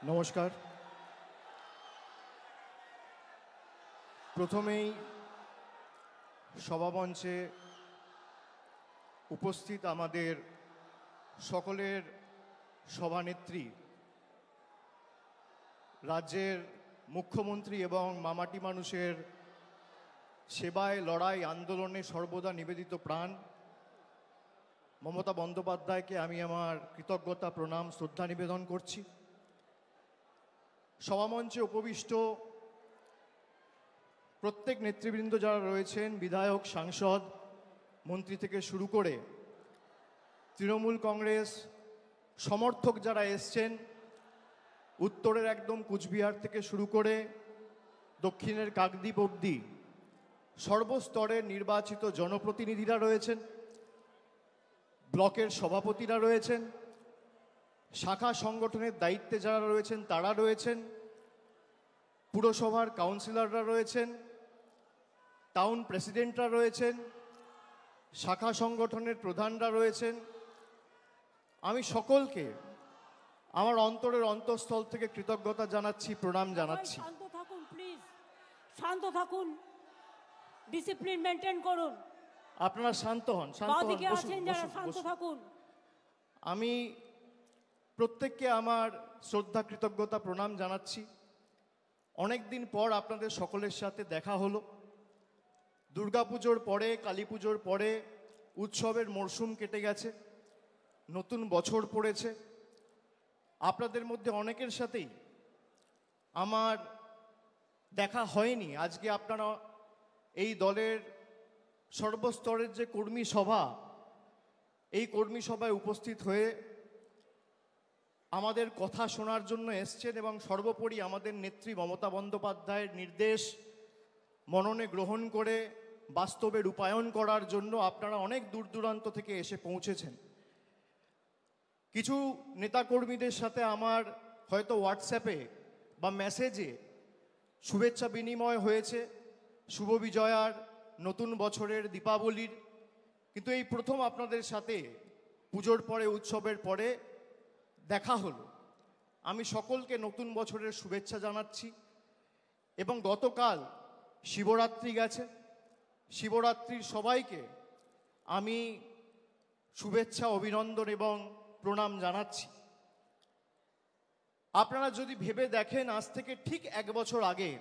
নমস্কার। প্রথমেই সভামঞ্চে উপস্থিত আমাদের সকলের সভানেত্রী, রাজ্যের মুখ্যমন্ত্রী এবং মামাটি মানুষের সেবায় লড়াই আন্দোলনে সর্বদা নিবেদিত প্রাণ মমতা বন্দ্যোপাধ্যায়কে আমি আমার কৃতজ্ঞতা, প্রণাম, শ্রদ্ধা নিবেদন করছি। সভামঞ্চে উপবিষ্ট প্রত্যেক নেতৃবৃন্দ যারা রয়েছেন, বিধায়ক, সাংসদ, মন্ত্রী থেকে শুরু করে তৃণমূল কংগ্রেস সমর্থক যারা এসছেন, উত্তরের একদম কুচবিহার থেকে শুরু করে দক্ষিণের কাকদ্বীপ অবধি সর্বস্তরের নির্বাচিত জনপ্রতিনিধিরা রয়েছেন, ব্লকের সভাপতিরা রয়েছেন, শাখা সংগঠনের দায়িত্বে যারা রয়েছেন তারা রয়েছেন, পুরসভার কাউন্সিলররা রয়েছেন, টাউন প্রেসিডেন্টরা রয়েছেন, শাখা সংগঠনের প্রধানরা রয়েছেন। আমি সকলকে আমার অন্তরের অন্তঃস্থল থেকে কৃতজ্ঞতা জানাচ্ছি, প্রণাম জানাচ্ছি। শান্ত থাকুন প্লিজ, শান্ত থাকুন, ডিসিপ্লিন মেনটেন করুন। আপনারা শান্ত হন, শান্ত থাকুন। আমি প্রত্যেককে আমার শ্রদ্ধা, কৃতজ্ঞতা, প্রণাম জানাচ্ছি। অনেক দিন পর আপনাদের সকলের সাথে দেখা হলো। দুর্গাপুজোর পরে, কালী পুজোর পরে উৎসবের মরশুম কেটে গেছে, নতুন বছর পড়েছে। আপনাদের মধ্যে অনেকের সাথেই আমার দেখা হয়নি। আজকে আপনারা এই দলের সর্বস্তরের যে কর্মী সভা, এই কর্মী সভায় উপস্থিত হয়ে আমাদের কথা শোনার জন্য এসছেন এবং সর্বোপরি আমাদের নেত্রী মমতা বন্দ্যোপাধ্যায়ের নির্দেশ মননে গ্রহণ করে বাস্তবে রূপায়ণ করার জন্য আপনারা অনেক দূর দূরান্ত থেকে এসে পৌঁছেছেন। কিছু নেতাকর্মীদের সাথে আমার হয়তো হোয়াটসঅ্যাপে বা মেসেজে শুভেচ্ছা বিনিময় হয়েছে, শুভ বিজয়ার, নতুন বছরের, দীপাবলির, কিন্তু এই প্রথম আপনাদের সাথে পুজোর পরে, উৎসবের পরে দেখা হলো। আমি সকলকে নতুন বছরের শুভেচ্ছা জানাচ্ছি এবং গতকাল শিবরাত্রি গেছে, শিবরাত্রির সবাইকে আমি শুভেচ্ছা, অভিনন্দন এবং প্রণাম জানাচ্ছি। আপনারা যদি ভেবে দেখেন, আজ থেকে ঠিক 1 বছর আগে,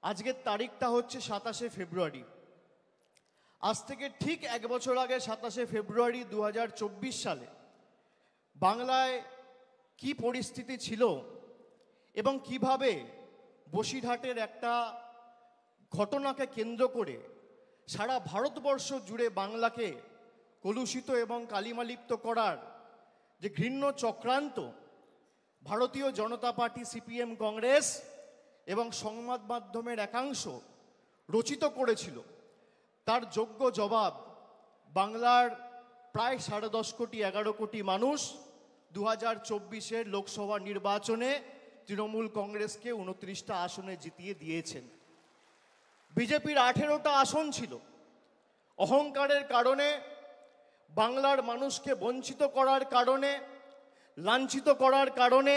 আজকের তারিখটা হচ্ছে 27শে ফেব্রুয়ারি, আজ থেকে ঠিক 1 বছর আগে 27শে ফেব্রুয়ারি 2024 সালে বাংলায় কি পরিস্থিতি ছিল এবং কিভাবে বসিরহাটের একটা ঘটনাকে কেন্দ্র করে সারা ভারতবর্ষ জুড়ে বাংলাকে কলুষিত এবং কালিমালিপ্ত করার যে ঘৃণ্য চক্রান্ত ভারতীয় জনতা পার্টি, সিপিএম, কংগ্রেস এবং সংবাদ মাধ্যমের একাংশ রচিত করেছিল, তার যোগ্য জবাব বাংলার প্রায় 10.5 কোটি, 11 কোটি মানুষ 2024-এর লোকসভা নির্বাচনে তৃণমূল কংগ্রেসকে 29টা আসনে জিতিয়ে দিয়েছেন। বিজেপির 18টা আসন ছিল। অহংকারের কারণে, বাংলার মানুষকে বঞ্চিত করার কারণে, লাঞ্ছিত করার কারণে,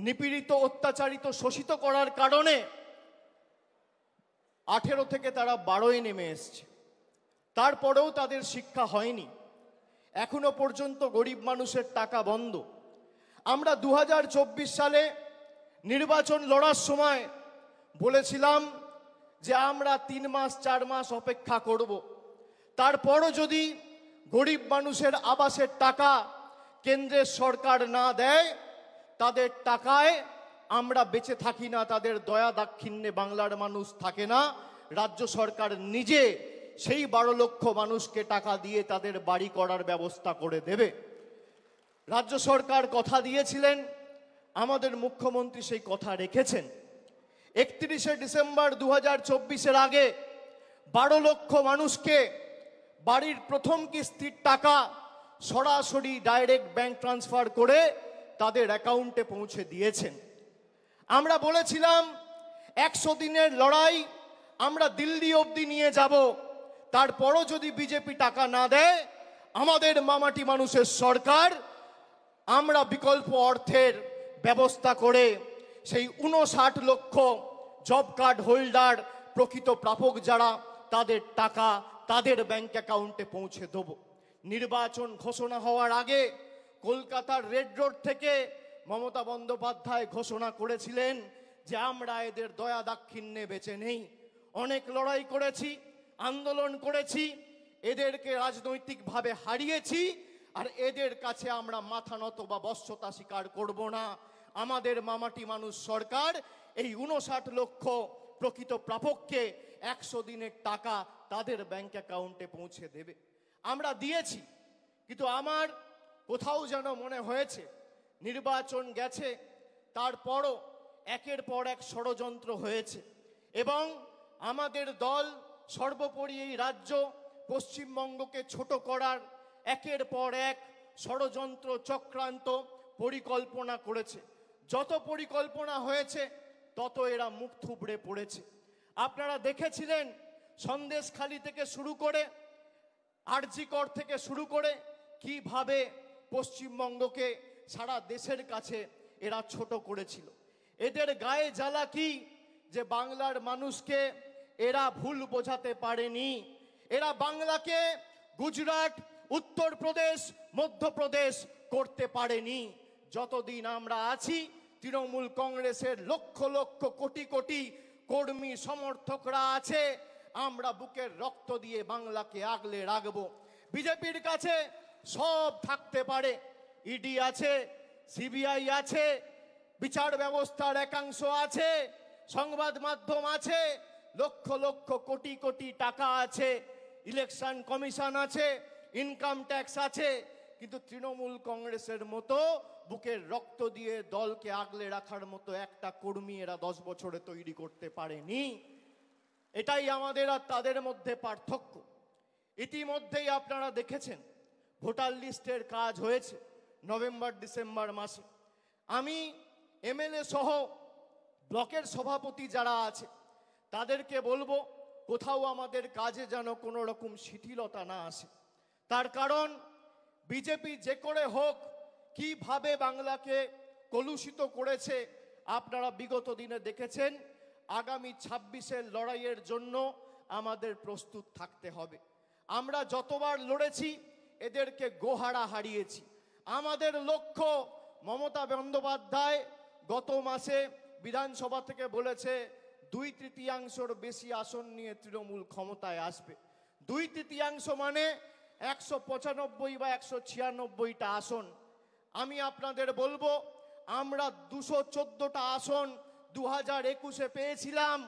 নিপীড়িত, অত্যাচারিত, শোষিত করার কারণে 18 থেকে তারা 12-এ নেমে এসছে। তারপরেও তাদের শিক্ষা হয়নি। এখনো পর্যন্ত গরিব মানুষের টাকা বন্ধ। আমরা 2024 সালে নির্বাচন লড়ার সময় বলেছিলাম যে আমরা 3 মাস 4 মাস অপেক্ষা করব, তারপরও যদি গরিব মানুষের আবাসের টাকা কেন্দ্রের সরকার না দেয়, তাদের টাকায় আমরা বেঁচে থাকি না, তাদের দয়া দাক্ষিণ্যে বাংলার মানুষ থাকে না। রাজ্য সরকার নিজে সেই 12 লক্ষ মানুষকে টাকা দিয়ে তাদের বাড়ি করার ব্যবস্থা করে দেবে। রাজ্য সরকার কথা দিয়েছিলেন, আমাদের মুখ্যমন্ত্রী সেই কথা রেখেছেন। 31শে ডিসেম্বর 2024-এর আগে 12 লক্ষ মানুষকে বাড়ির প্রথম কিস্তির টাকা সরাসরি ডাইরেক্ট ব্যাংক ট্রান্সফার করে তাদের অ্যাকাউন্টে পৌঁছে দিয়েছেন। আমরা বলেছিলাম 100 দিনের লড়াই আমরা দিল্লি অবধি নিয়ে যাব, তারপরও যদি বিজেপি টাকা না দেয়, আমাদের মামাটি মানুষের সরকার, আমরা বিকল্প অর্থের ব্যবস্থা করে সেই 59 লক্ষ জব কার্ড হোল্ডার প্রকৃত প্রাপক যারা তাদের টাকা তাদের ব্যাংক অ্যাকাউন্টে পৌঁছে দেব। নির্বাচন ঘোষণা হওয়ার আগে কলকাতার রেড রোড থেকে মমতা বন্দ্যোপাধ্যায় ঘোষণা করেছিলেন যে আমরা এদের দয়া দাক্ষিণ্যে বেঁচে নেই। অনেক লড়াই করেছি, আন্দোলন করেছি, এদেরকে রাজনৈতিকভাবে হারিয়েছি, আর এদের কাছে আমরা মাথা নত বা বশ্যতা স্বীকার করব না। আমাদের মামাটি মানুষ সরকার এই 59 লক্ষ প্রকৃত প্রাপককে 100 দিনের টাকা তাদের ব্যাংক অ্যাকাউন্টে পৌঁছে দেবে। আমরা দিয়েছি, কিন্তু আমার কোথাও যেন মনে হয়েছে নির্বাচন গেছে, তারপরও একের পর এক ষড়যন্ত্র হয়েছে এবং আমাদের দল সর্বোপরি এই রাজ্য পশ্চিমবঙ্গকে ছোট করার একের পর এক ষড়যন্ত্র চক্রান্ত পরিকল্পনা করেছে। যত পরিকল্পনা হয়েছে তত এরা মুখ থুবড়ে পড়েছে। আপনারা দেখেছিলেন সন্দেশখালী থেকে শুরু করে আরজিকর থেকে শুরু করে কিভাবে পশ্চিমবঙ্গকে সারা দেশের কাছে এরা ছোট করেছিল। এদের গায়ে জ্বালা কি যে বাংলার মানুষকে এরা ভুল বোঝাতে পারেনি। এরা বাংলাকে গুজরাট, উত্তরপ্রদেশ, মধ্যপ্রদেশ করতে পারেনি। যতদিন আমরা আছি তৃণমূল কংগ্রেসের লক্ষ লক্ষ কোটি কোটি কর্মী সমর্থকরা আছে, আমরা বুকের রক্ত দিয়ে বাংলাকে আগলে রাখবো। বিজেপির কাছে সব থাকতে পারে, ইডি আছে, সিবিআই আছে, বিচার ব্যবস্থার একাংশ আছে, সংবাদ মাধ্যম আছে, লক্ষ লক্ষ কোটি কোটি টাকা আছে, ইলেকশন কমিশন আছে, ইনকাম ট্যাক্স আছে, কিন্তু তৃণমূল কংগ্রেসের মতো বুকের রক্ত দিয়ে দলকে আগলে রাখার মতো একটা কর্মী এরা 10 বছরে তৈরি করতে পারেনি। এটাই আমাদের আর তাদের মধ্যে পার্থক্য। ইতিমধ্যেই আপনারা দেখেছেন ভোটার লিস্টের কাজ হয়েছে নভেম্বর ডিসেম্বর মাসে। আমি এমএলএ সহ ব্লকের সভাপতি যারা আছে তাদেরকে বলবো কোথাও আমাদের কাজে যেন কোনো রকম শিথিলতা না আসে। তার কারণ বিজেপি যে করে হোক কিভাবে বাংলাকে কলুষিত করেছে আপনারা বিগত দিনে দেখেছেন। আগামী 26-এর লড়াইয়ের জন্য আমাদের প্রস্তুত থাকতে হবে। আমরা যতবার লড়েছি এদেরকে গোহারা হারিয়েছি। আমাদের লক্ষ্য, মমতা বন্দ্যোপাধ্যায় গত মাসে বিধানসভা থেকে বলেছে 2/3 বেশি আসন নিয়ে তৃণমূল ক্ষমতায় আসবে। 2/3 মানে 195 বা 196টা আসন। আমি আপনাদের বলবো আমরা 214টা আসন 2021-এ পেয়েছিলাম।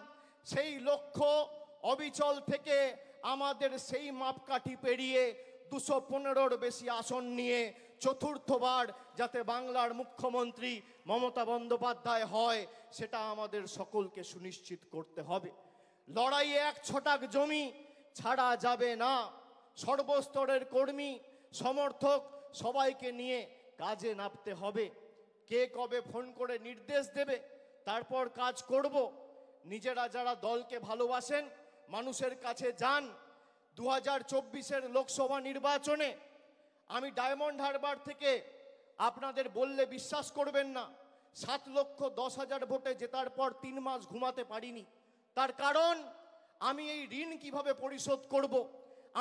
সেই লক্ষ্য অবিচল থেকে আমাদের সেই মাপকাঠি পেরিয়ে 215-র বেশি আসন নিয়ে চতুর্থবার যাতে বাংলার মুখ্যমন্ত্রী মমতা বন্দ্যোপাধ্যায় হয় সেটা আমাদের সকলকে সুনিশ্চিত করতে হবে। লড়াইয়ে 1 ছটাক জমি ছাড়া যাবে না। সর্বস্তরের কর্মী সমর্থক সবাইকে নিয়ে কাজে নামতে হবে। কে কবে ফোন করে নির্দেশ দেবে তারপর কাজ করব। নিজেরা যারা দলকে ভালোবাসেন মানুষের কাছে যান। 2024-এর লোকসভা নির্বাচনে আমি ডায়মন্ড হারবার থেকে আপনাদের বললে বিশ্বাস করবেন না, 7,10,000 ভোটে জেতার পর 3 মাস ঘুমাতে পারিনি। তার কারণ আমি এই ঋণ কিভাবে পরিশোধ করব,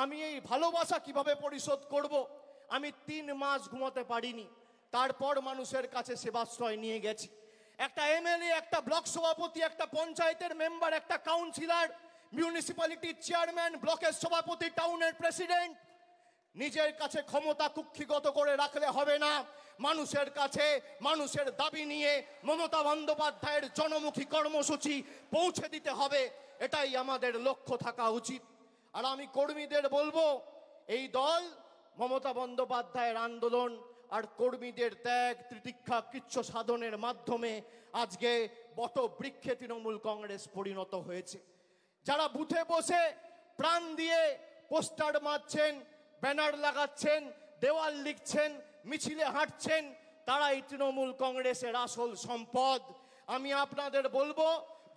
আমি এই ভালোবাসা কিভাবে পরিশোধ করব, আমি 3 মাস ঘুমাতে পারিনি। তারপর মানুষের কাছে সেবাশ্রয় নিয়ে গেছি। একটা এমএলএ, একটা ব্লক সভাপতি, একটা পঞ্চায়েতের মেম্বার, একটা কাউন্সিলর, মিউনিসিপ্যালিটির চেয়ারম্যান, ব্লকের সভাপতি, টাউনের প্রেসিডেন্ট নিজের কাছে ক্ষমতা কুক্ষিগত করে রাখলে হবে না। মানুষের কাছে মানুষের দাবি নিয়ে মমতা বন্দ্যোপাধ্যায়ের জনমুখী কর্মসূচি পৌঁছে দিতে হবে। এটাই আমাদের লক্ষ্য থাকা উচিত। আর আমি কর্মীদের বলবো এই দল মমতা বন্দ্যোপাধ্যায়ের আন্দোলন আর কর্মীদের ত্যাগ তিতিক্ষা কৃচ্ছ সাধনের মাধ্যমে আজকে বটবৃক্ষে তৃণমূল কংগ্রেস পরিণত হয়েছে। যারা বুথে বসে প্রাণ দিয়ে পোস্টার মারছেন, ব্যানার লাগাচ্ছেন, দেওয়াল লিখছেন, মিছিলে হাঁটছেন, তারাই তৃণমূল কংগ্রেসের আসল সম্পদ। আমি আপনাদের বলবো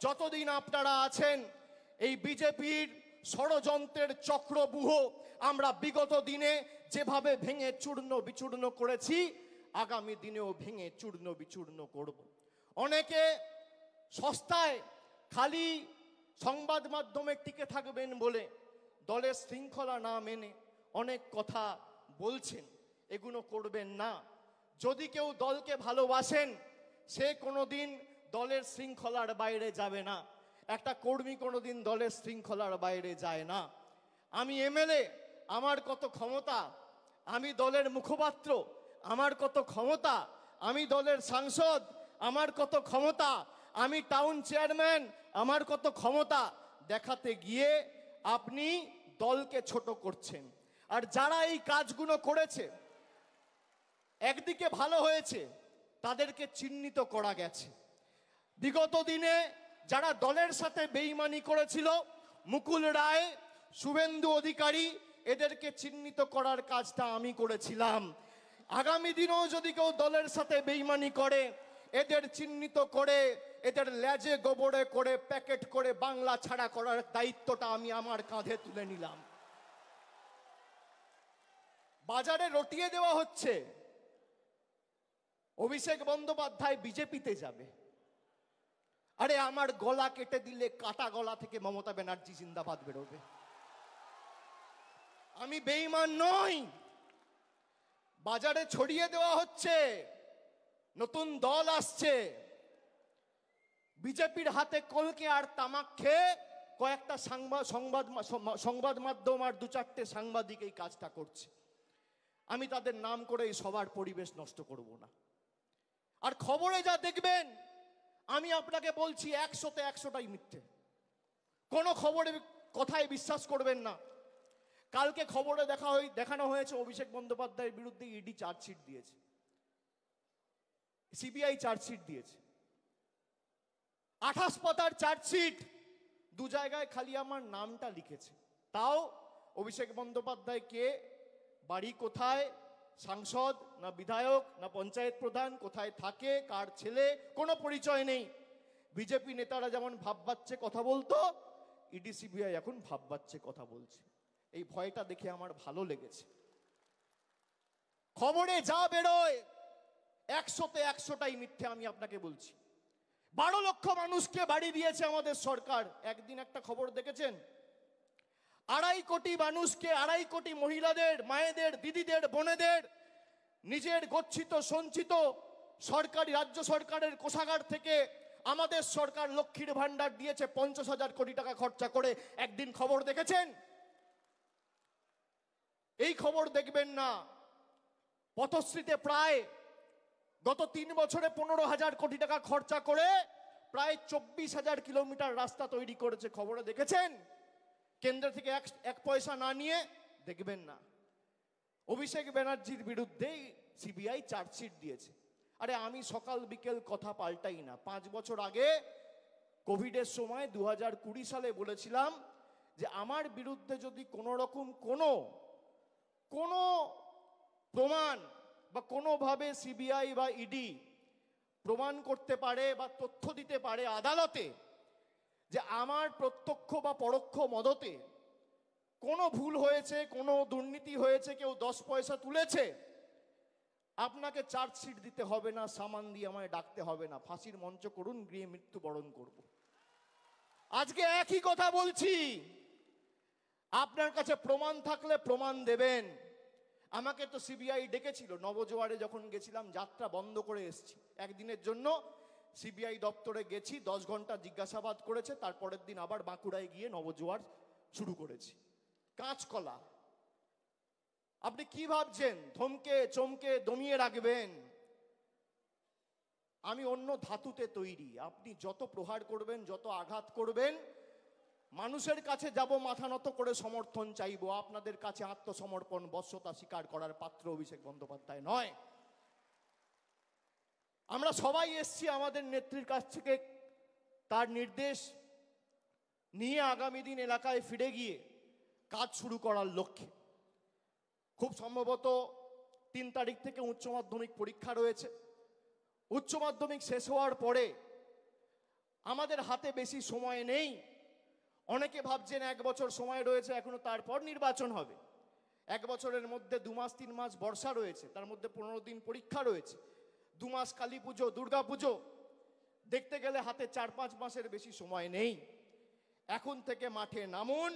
যতদিন আপনারা আছেন এই বিজেপির ষড়যন্ত্রের চক্রব্যূহ আমরা বিগত দিনে যেভাবে ভেঙে চূর্ণ বিচূর্ণ করেছি আগামী দিনেও ভেঙে চূর্ণ বিচূর্ণ করব। অনেকে সস্তায় খালি সংবাদ মাধ্যমে টিকে থাকবেন বলে দলের শৃঙ্খলা না মেনে অনেক কথা বলছেন, এগুলো করবেন না। যদি কেউ দলকে ভালোবাসেন সে কোনোদিন দলের শৃঙ্খলার বাইরে যাবে না। একটা কর্মী কোনোদিন দলের শৃঙ্খলার বাইরে যায় না। আমি এমএলএ, আমার কত ক্ষমতা, আমি দলের মুখপাত্র, আমার কত ক্ষমতা, আমি দলের সাংসদ, আমার কত ক্ষমতা, আমি টাউন চেয়ারম্যান, আমার কত ক্ষমতা দেখাতে গিয়ে আপনি দলকে ছোট করছেন। আর যারা এই কাজগুলো করেছে, একদিকে ভালো হয়েছে, তাদেরকে চিহ্নিত করা গেছে। বিগত দিনে যারা দলের সাথে বেইমানি করেছিল, মুকুল রায়, শুভেন্দু অধিকারী, এদেরকে চিহ্নিত করার কাজটা আমি করেছিলাম। আগামী দিনেও যদি কেউ দলের সাথে বেইমানি করে, এদের চিহ্নিত করে এদের লেজে গোবরে করে প্যাকেট করে বাংলা ছাড়া করার দায়িত্বটা আমি আমার কাঁধে তুলে নিলাম। বাজারে রটিয়ে দেওয়া হচ্ছে অভিষেক বন্দ্যোপাধ্যায় বিজেপিতে যাবে। আরে আমার গলা কেটে দিলে কাটা গলা থেকে মমতা ব্যানার্জি জিন্দাবাদ বেরোবে। আমি বেঈমান নই। বাজারে ছড়িয়ে দেওয়া হচ্ছে নতুন দল আসছে, বিজেপির হাতে কলকে আর তামাক খেয়ে কয়েকটা সংবাদ মাধ্যম আর দু চারটে সাংবাদিক এই কাজটা করছে। আমি তাদের নাম করে এই সবার পরিবেশ নষ্ট করব না। আর খবরে যা দেখবেন, আমি আপনাকে বলছি 100তে 100টাই মিথ্যে। কোনো খবরের কথায় বিশ্বাস করবেন না। কালকে খবরে দেখানো হয়েছে অভিষেক বন্দ্যোপাধ্যায়ের বিরুদ্ধে ইডি চার্জশিট দিয়েছে, সিবিআই চার্জশিট দিয়েছে। 28 পাতার চার্জশিট, দু জায়গায় খালি আমার নামটা লিখেছে। তাও অভিষেক বন্দ্যোপাধ্যায় কে, বাড়ি কোথায়, সাংসদ না বিধায়ক না পঞ্চায়েত প্রধান, কোথায় থাকে, কার ছেলে, কোনো পরিচয় নেই। বিজেপি নেতারা যেমন ভাববাচ্ছে কথা বলতো, ইডি সিবিআই এখন ভাববাচ্ছে কথা বলছে। এই ভয়টা দেখে আমার ভালো লেগেছে। খবরে যা বেরোয় 100তে 100টাই মিথ্যে, আমি আপনাকে বলছি। 12 লক্ষ মানুষকে বাড়ি দিয়েছে আমাদের সরকার। একদিন একটা খবর দেখেছেন? 2.5 কোটি মানুষকে, 2.5 কোটি মহিলাদের, মায়েদের, দিদিদের, বোনেদের নিজের গচ্ছিত সঞ্চিত সরকারি রাজ্য সরকারের কোষাগার থেকে আমাদের সরকার লক্ষ্মীর ভান্ডার দিয়েছে 50,000 কোটি টাকা খরচা করে। একদিন খবর দেখেছেন? এই খবর দেখবেন না। পথশ্রীতে প্রায় গত 3 বছরে 15,000 কোটি টাকা খরচা করে প্রায় 24,000 কিলোমিটার রাস্তা তৈরি করেছে। খবরে দেখেছেন? কেন্দ্র থেকে এক পয়সা না নিয়ে দেখবেন না। অভিষেক ব্যানার্জির বিরুদ্ধে সিবিআই চার্জশিট দিয়েছে। আরে আমি সকাল বিকেল কথা পাল্টাই না। 5 বছর আগে কোভিডের সময় 2020 সালে বলেছিলাম যে আমার বিরুদ্ধে যদি কোনো রকম কোনো প্রমাণ বা কোনোভাবে সিবিআই বা ইডি প্রমাণ করতে পারে বা তথ্য দিতে পারে আদালতে যে আমার প্রত্যক্ষ বা পরোক্ষ মদতে কোনো ভুল হয়েছে, কোনো দুর্নীতি হয়েছে, কেউ 10 পয়সা তুলেছে, আপনাকে চার্জশিট দিতে হবে না, সামান দিয়ে আমায় ডাকতে হবে না, ফাঁসির মঞ্চ করুন, গিয়ে মৃত্যুবরণ করব। আজকে একই কথা বলছি। আপনার কাছে প্রমাণ থাকলে প্রমাণ দেবেন। আমাকে তো সিবিআই ডেকেছিল, নবজোয়ারে যখন গেছিলাম, যাত্রা বন্ধ করে এসেছি একদিনের জন্য। সিবিআই দপ্তরে গেছি, 10 ঘন্টা জিজ্ঞাসাবাদ করেছে। তারপরের দিন আবার বাঁকুড়ায় গিয়ে নবজোয়ার শুরু করেছি। কাঁচকলা। আপনি কি ভাবছেন থমকে চমকে দমিয়ে রাখবেন? আমি অন্য ধাতুতে তৈরি। আপনি যত প্রহার করবেন, যত আঘাত করবেন, মানুষের কাছে যাব মাথা নত করে সমর্থন চাইবো। আপনাদের কাছে আত্মসমর্পণ, বশ্যতা স্বীকার করার পাত্র অভিষেক বন্দ্যোপাধ্যায় নয়। আমরা সবাই এসছি আমাদের নেত্রীর কাছ থেকে তার নির্দেশ নিয়ে আগামী দিন এলাকায় ফিরে গিয়ে কাজ শুরু করার লক্ষ্যে। খুব সম্ভবত 3 তারিখ থেকে উচ্চ মাধ্যমিক পরীক্ষা রয়েছে। উচ্চ মাধ্যমিক শেষ হওয়ার পরে আমাদের হাতে বেশি সময় নেই। অনেকে ভাবছেন 1 বছর সময় রয়েছে এখনো, তারপর নির্বাচন হবে। এক বছরের মধ্যে 2 মাস 3 মাস বর্ষা রয়েছে, তার মধ্যে 15 দিন পরীক্ষা রয়েছে, 2 মাস কালী পুজো, দুর্গা পুজো, দেখতে গেলে হাতে 4-5 মাসের বেশি সময় নেই। এখন থেকে মাঠে নামুন,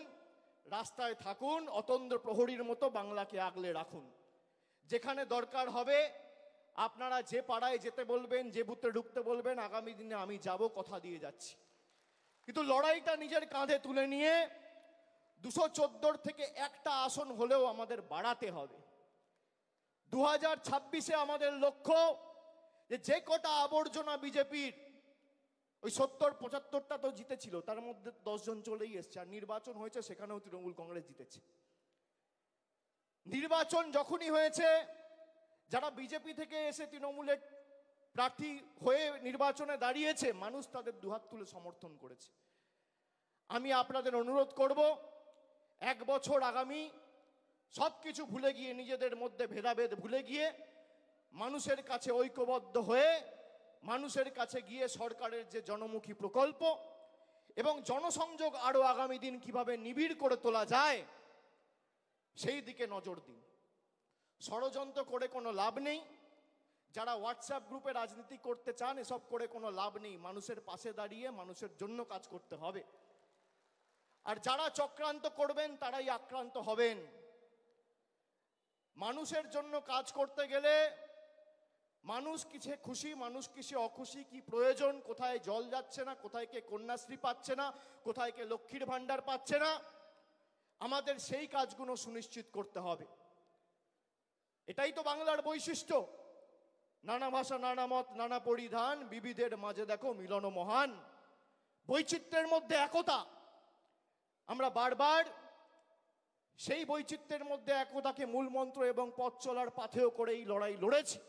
রাস্তায় থাকুন, অতন্দ্র প্রহরীর মতো বাংলাকে আগলে রাখুন। যেখানে দরকার হবে আপনারা যে পাড়ায় যেতে বলবেন, যে বুথে ঢুকতে বলবেন, আগামী দিনে আমি যাব, কথা দিয়ে যাচ্ছি। কিন্তু লড়াইটা নিজের কাঁধে তুলে নিয়ে 214 থেকে একটা আসন হলেও আমাদের বাড়াতে হবে। 2026-এ আমাদের লক্ষ্য যে কটা আবর্জনা বিজেপির, ওই 70-75টা তো জিতেছিল, তার মধ্যে 10 জন চলেই এসছে, আর নির্বাচন হয়েছে সেখানেও তৃণমূল কংগ্রেস জিতেছে। নির্বাচন যখনই হয়েছে, যারা বিজেপি থেকে এসে তৃণমূলের প্রার্থী হয়ে নির্বাচনে দাঁড়িয়েছে, মানুষ তাদের দুহাত তুলে সমর্থন করেছে। আমি আপনাদের অনুরোধ করব, 1 বছর আগামী সবকিছু ভুলে গিয়ে, নিজেদের মধ্যে ভেদাভেদ ভুলে গিয়ে, মানুষের কাছে ঐক্যবদ্ধ হয়ে, মানুষের কাছে গিয়ে সরকারের যে জনমুখী প্রকল্প এবং জনসংযোগ আরো আগামী দিন কিভাবে নিবিড় করে তোলা যায় সেই দিকে নজর দিন। ষড়যন্ত্র করে কোনো লাভ নেই। যারা হোয়াটসঅ্যাপ গ্রুপে রাজনীতি করতে চান, এসব করে কোনো লাভ নেই। মানুষের পাশে দাঁড়িয়ে মানুষের জন্য কাজ করতে হবে। আর যারা চক্রান্ত করবেন তারাই আক্রান্ত হবেন। মানুষের জন্য কাজ করতে গেলে মানুষ কিসে খুশি, মানুষ কিসে অখুশি, কি প্রয়োজন, কোথায় জল যাচ্ছে না, কোথায় কে কন্যাশ্রী পাচ্ছে না, কোথায় কে লক্ষ্মীর ভাণ্ডার পাচ্ছে না, আমাদের সেই কাজগুলো সুনিশ্চিত করতে হবে। এটাই তো বাংলার বৈশিষ্ট্য। নানা ভাষা, নানা মত, নানা পরিধান, বিবিধের মাঝে দেখো মিলন মহান। বৈচিত্র্যের মধ্যে একতা। আমরা বারবার সেই বৈচিত্র্যের মধ্যে একতাকে মূল মন্ত্র এবং পথ চলার পাথেয় করে এই লড়াই লড়েছি।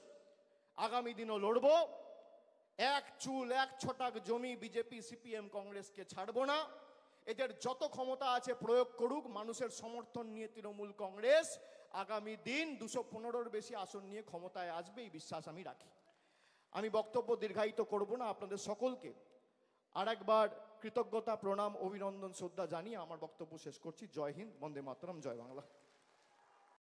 আগামী দিনও লড়ব। এক চুল এক ছটাক জমি বিজেপি সিপিএম কংগ্রেসকে ছাড়বো না। এদের যত ক্ষমতা আছে প্রয়োগ করুক। মানুষের সমর্থন নিয়ে তৃণমূল কংগ্রেস আগামী দিন 215-র বেশি আসন নিয়ে ক্ষমতায় আসবে, এই বিশ্বাস আমি রাখি। আমি বক্তব্য দীর্ঘায়িত করব না। আপনাদের সকলকে আরেকবার কৃতজ্ঞতা, প্রণাম, অভিনন্দন, শ্রদ্ধা জানিয়ে আমার বক্তব্য শেষ করছি। জয় হিন্দ, বন্দে মাতরম, জয় বাংলা।